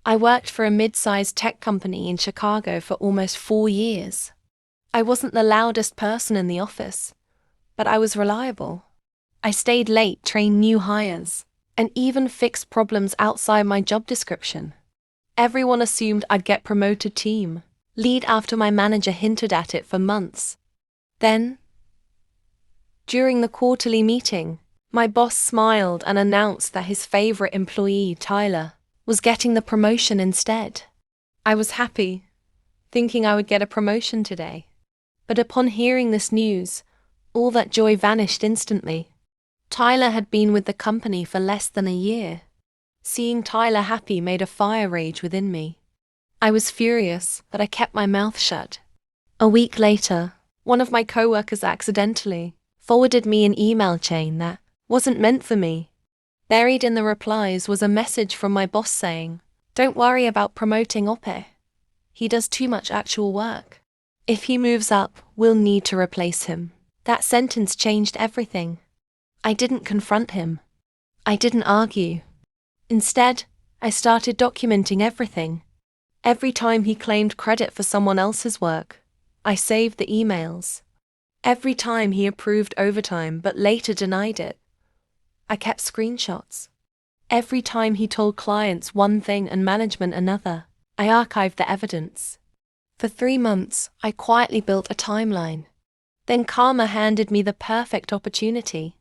I worked for a mid-sized tech company in Chicago for almost 4 years. I wasn't the loudest person in the office, but I was reliable. I stayed late, trained new hires, and even fixed problems outside my job description. Everyone assumed I'd get promoted team lead after my manager hinted at it for months. Then, during the quarterly meeting, my boss smiled and announced that his favorite employee, Tyler, was getting the promotion instead. I was happy, thinking I would get a promotion today. But upon hearing this news, all that joy vanished instantly. Tyler had been with the company for less than a year. Seeing Tyler happy made a fire rage within me. I was furious, but I kept my mouth shut. A week later, one of my coworkers accidentally forwarded me an email chain that wasn't meant for me. Buried in the replies was a message from my boss saying, "Don't worry about promoting Ope. He does too much actual work. If he moves up, we'll need to replace him." That sentence changed everything. I didn't confront him. I didn't argue. Instead, I started documenting everything. Every time he claimed credit for someone else's work, I saved the emails. Every time he approved overtime but later denied it, I kept screenshots. Every time he told clients one thing and management another, I archived the evidence. For 3 months, I quietly built a timeline. Then karma handed me the perfect opportunity.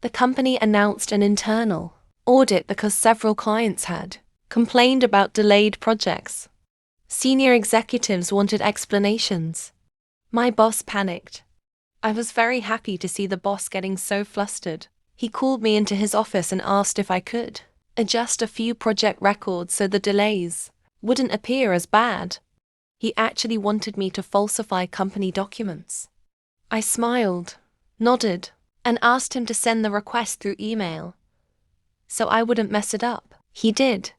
The company announced an internal audit because several clients had complained about delayed projects. Senior executives wanted explanations. My boss panicked. I was very happy to see the boss getting so flustered. He called me into his office and asked if I could adjust a few project records so the delays wouldn't appear as bad. He actually wanted me to falsify company documents. I smiled, nodded, and asked him to send the request through email, so I wouldn't mess it up. He did.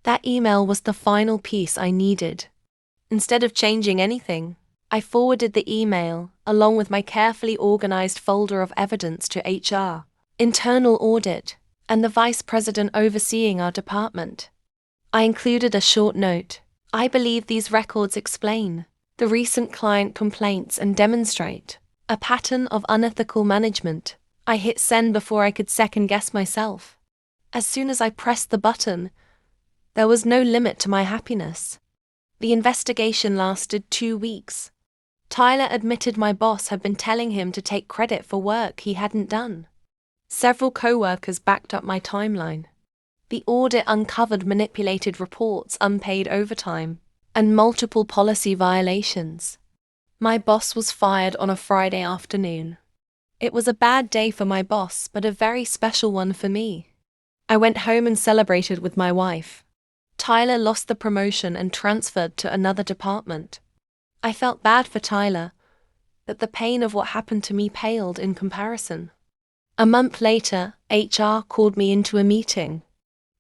That email was the final piece I needed. Instead of changing anything, I forwarded the email, along with my carefully organized folder of evidence, to HR, internal audit, and the vice president overseeing our department. I included a short note. "I believe these records explain the recent client complaints and demonstrate a pattern of unethical management." I hit send before I could second-guess myself. As soon as I pressed the button, there was no limit to my happiness. The investigation lasted 2 weeks. Tyler admitted my boss had been telling him to take credit for work he hadn't done. Several co-workers backed up my timeline. The audit uncovered manipulated reports, unpaid overtime, and multiple policy violations. My boss was fired on a Friday afternoon. It was a bad day for my boss, but a very special one for me. I went home and celebrated with my wife. Tyler lost the promotion and transferred to another department. I felt bad for Tyler, but the pain of what happened to me paled in comparison. A month later, HR called me into a meeting.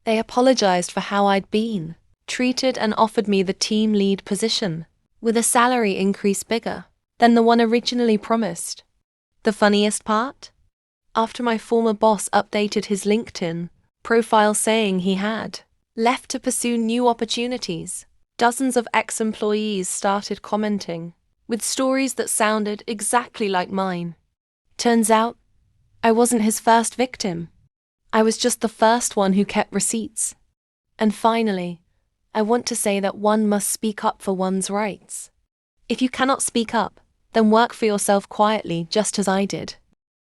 They apologized for how I'd been treated and offered me the team lead position, with a salary increase bigger than the one originally promised. The funniest part? After my former boss updated his LinkedIn profile saying he had left to pursue new opportunities, dozens of ex-employees started commenting, with stories that sounded exactly like mine. Turns out, I wasn't his first victim. I was just the first one who kept receipts. And finally, I want to say that one must speak up for one's rights. If you cannot speak up, then work for yourself quietly, just as I did.